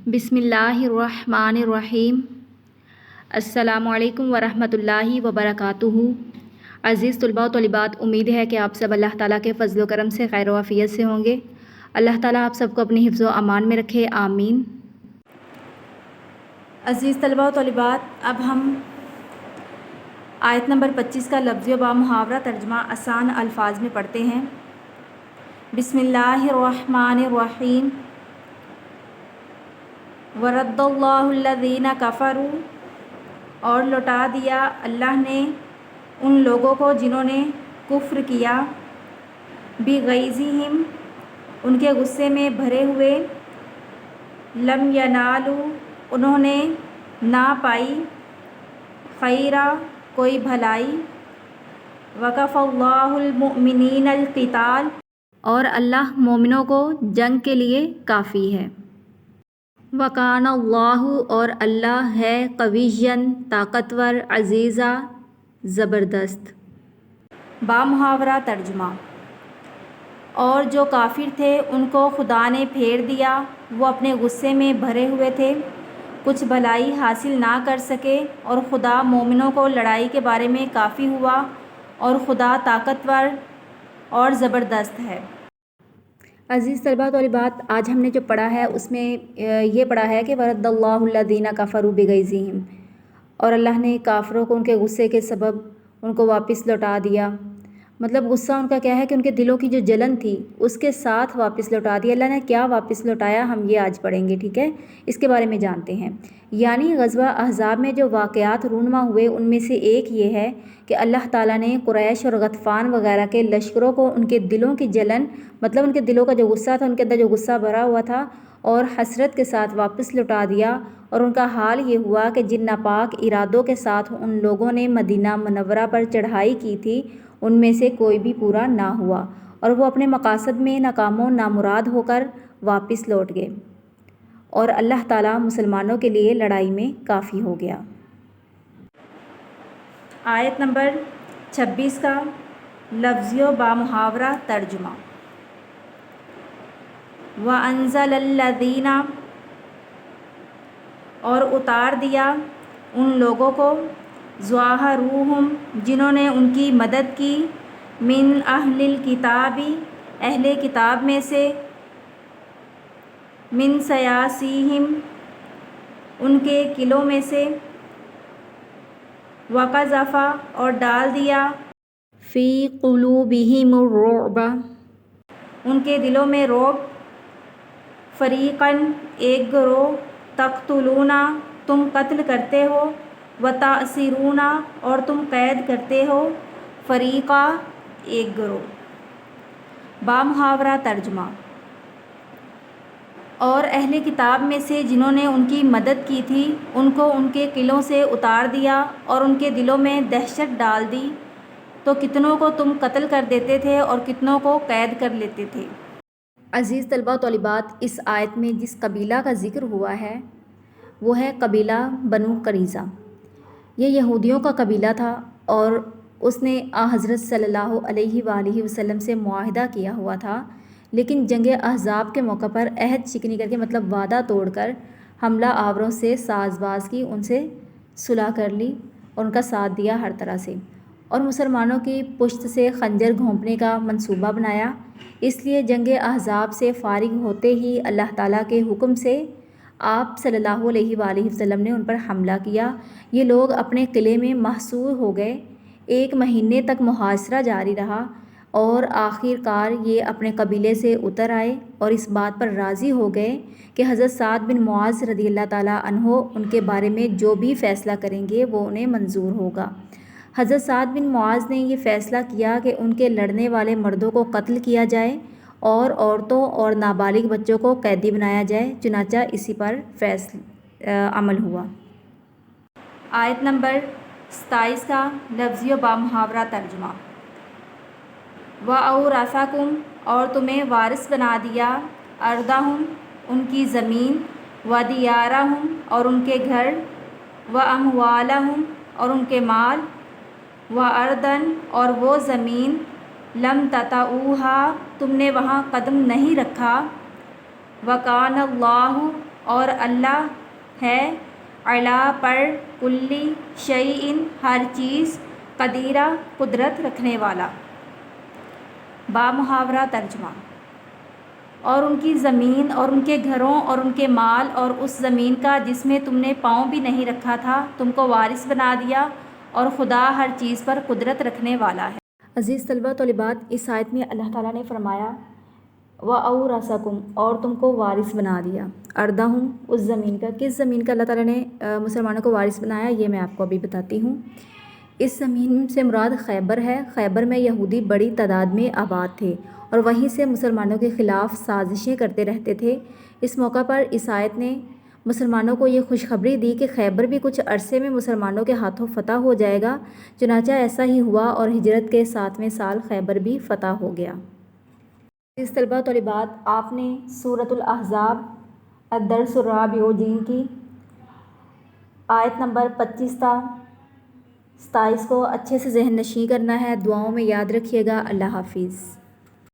بسم اللہ الرحمن الرحیم۔ السلام علیکم ورحمۃ اللہ وبرکاتہ۔ عزیز طلباء و طالبات، امید ہے کہ آپ سب اللہ تعالیٰ کے فضل و کرم سے خیر و عافیت سے ہوں گے۔ اللہ تعالیٰ آپ سب کو اپنی حفظ و امان میں رکھے، آمین۔ عزیز طلباء و طالبات، اب ہم آیت نمبر 25 کا لفظی و بامحاورہ ترجمہ آسان الفاظ میں پڑھتے ہیں۔ بسم اللہ الرحمن الرحیم۔ وَرَدَّ اللَّهُ الَّذِينَ كَفَرُوا، اور لوٹا دیا اللہ نے ان لوگوں کو جنہوں نے کفر کیا، بِغَیظِہِم، ان کے غصے میں بھرے ہوئے، لَمْ يَنَالُوا، انہوں نے نہ پائی، خَیرًا، کوئی بھلائی، وَكَفَى اللَّهُ الْمُؤْمِنِينَ الْقِتَالَ، اور اللہ مومنوں کو جنگ کے لیے کافی ہے۔ وَكَانَ اللَّهُ، اور اللہ ہے، قَوِيًّا، طاقتور، عزیزا، زبردست۔ بامحاورہ ترجمہ۔ اور جو کافر تھے ان کو خدا نے پھیر دیا، وہ اپنے غصے میں بھرے ہوئے تھے، کچھ بھلائی حاصل نہ کر سکے، اور خدا مومنوں کو لڑائی کے بارے میں کافی ہوا، اور خدا طاقتور اور زبردست ہے۔ عزیز طلباء و طالبات، آج ہم نے جو پڑھا ہے اس میں یہ پڑھا ہے کہ وَرَدَّ اللَّهُ الَّذِينَ كَفَرُوا بِغَیظِہِم، اور اللہ نے کافروں کو ان کے غصے کے سبب ان کو واپس لوٹا دیا۔ مطلب غصہ ان کا کیا ہے کہ ان کے دلوں کی جو جلن تھی اس کے ساتھ واپس لوٹا دیا۔ اللہ نے کیا واپس لوٹایا، ہم یہ آج پڑھیں گے، ٹھیک ہے؟ اس کے بارے میں جانتے ہیں۔ یعنی غزوہ احزاب میں جو واقعات رونما ہوئے ان میں سے ایک یہ ہے کہ اللہ تعالیٰ نے قریش اور غطفان وغیرہ کے لشکروں کو ان کے دلوں کی جلن، مطلب ان کے دلوں کا جو غصہ تھا، ان کے اندر جو غصہ بھرا ہوا تھا، اور حسرت کے ساتھ واپس لوٹا دیا۔ اور ان کا حال یہ ہوا کہ جن ناپاک ارادوں کے ساتھ ان لوگوں نے مدینہ منورہ پر چڑھائی کی تھی ان میں سے کوئی بھی پورا نہ ہوا، اور وہ اپنے مقاصد میں ناکام و نامراد ہو کر واپس لوٹ گئے، اور اللہ تعالیٰ مسلمانوں کے لیے لڑائی میں کافی ہو گیا۔ آیت نمبر 26 کا لفظی و بامحاورہ ترجمہ۔ وَأَنزَلَ الَّذِينَ، اور اتار دیا ان لوگوں کو، ظَاهَرُوهُم، جنہوں نے ان کی مدد کی، من اہل الکتاب، اہل کتاب میں سے، من سیاسیہم، ان کے قلعوں میں سے، وَقَذَفَ، اور ڈال دیا، فی قلوبہم الرعب، ان کے دلوں میں رعب، فریقاً، ایک گروہ، تقتلون، تم قتل کرتے ہو، وتأسرون، اور تم قید کرتے ہو، فریقا، ایک گروہ۔ بامحاورہ ترجمہ۔ اور اہل کتاب میں سے جنہوں نے ان کی مدد کی تھی ان کو ان کے قلعوں سے اتار دیا اور ان کے دلوں میں دہشت ڈال دی، تو کتنوں کو تم قتل کر دیتے تھے اور کتنوں کو قید کر لیتے تھے۔ عزیز طلباء و طالبات، اس آیت میں جس قبیلہ کا ذکر ہوا ہے وہ ہے قبیلہ بنو قریظہ۔ یہ یہودیوں کا قبیلہ تھا، اور اس نے حضرت صلی اللہ علیہ وآلہ وسلم سے معاہدہ کیا ہوا تھا، لیکن جنگ احزاب کے موقع پر عہد شکنی کر کے، مطلب وعدہ توڑ کر، حملہ آوروں سے ساز باز کی، ان سے صلح کر لی اور ان کا ساتھ دیا ہر طرح سے، اور مسلمانوں کی پشت سے خنجر گھونپنے کا منصوبہ بنایا۔ اس لیے جنگ احزاب سے فارغ ہوتے ہی اللہ تعالیٰ کے حکم سے آپ صلی اللہ علیہ وآلہ وسلم نے ان پر حملہ کیا۔ یہ لوگ اپنے قلعے میں محصور ہو گئے، 1 مہینے تک محاصرہ جاری رہا، اور آخر کار یہ اپنے قبیلے سے اتر آئے اور اس بات پر راضی ہو گئے کہ حضرت سعد بن معاذ رضی اللہ تعالیٰ عنہ ان کے بارے میں جو بھی فیصلہ کریں گے وہ انہیں منظور ہوگا۔ حضرت سعد بن معاذ نے یہ فیصلہ کیا کہ ان کے لڑنے والے مردوں کو قتل کیا جائے اور عورتوں اور نابالغ بچوں کو قیدی بنایا جائے، چنانچہ اسی پر عمل ہوا۔ آیت نمبر 27 کا لفظی و بامحاورہ ترجمہ۔ وَأَوْرَثَكُمْ، اور تمہیں وارث بنا دیا، أَرْضَهُمْ، ان کی زمین، وَدِيَارَهُمْ، اور ان کے گھر، وَأَمْوَالَهُمْ، اور ان کے مال، وَأَرْضًا، اور وہ زمین، لم تطئوها، تم نے وہاں قدم نہیں رکھا، وَكَانَ اللَّهُ، اور اللہ ہے علا پر کلی شیء ہر چیز قدیرہ قدرت رکھنے والا۔ با محاورہ ترجمہ۔ اور ان کی زمین اور ان کے گھروں اور ان کے مال اور اس زمین کا جس میں تم نے پاؤں بھی نہیں رکھا تھا تم کو وارث بنا دیا، اور خدا ہر چیز پر قدرت رکھنے والا ہے۔ عزیز طلبہ طالبات، اس آیت میں اللہ تعالیٰ نے فرمایا وَأَوْرَثَكُمْ، اور تم کو وارث بنا دیا، اَرْضَهُمْ، اس زمین کا۔ کس زمین کا اللہ تعالیٰ نے مسلمانوں کو وارث بنایا یہ میں آپ کو ابھی بتاتی ہوں۔ اس زمین سے مراد خیبر ہے۔ خیبر میں یہودی بڑی تعداد میں آباد تھے اور وہیں سے مسلمانوں کے خلاف سازشیں کرتے رہتے تھے۔ اس موقع پر اس آیت نے مسلمانوں کو یہ خوشخبری دی کہ خیبر بھی کچھ عرصے میں مسلمانوں کے ہاتھوں فتح ہو جائے گا۔ چنانچہ ایسا ہی ہوا اور ہجرت کے 7ویں سال خیبر بھی فتح ہو گیا۔ اس طلبہ طالبات، آپ نے سورۃ الاحزاب الدرس الرابع جین کی آیت نمبر 25 تا 27 کو اچھے سے ذہن نشین کرنا ہے۔ دعاؤں میں یاد رکھیے گا۔ اللہ حافظ۔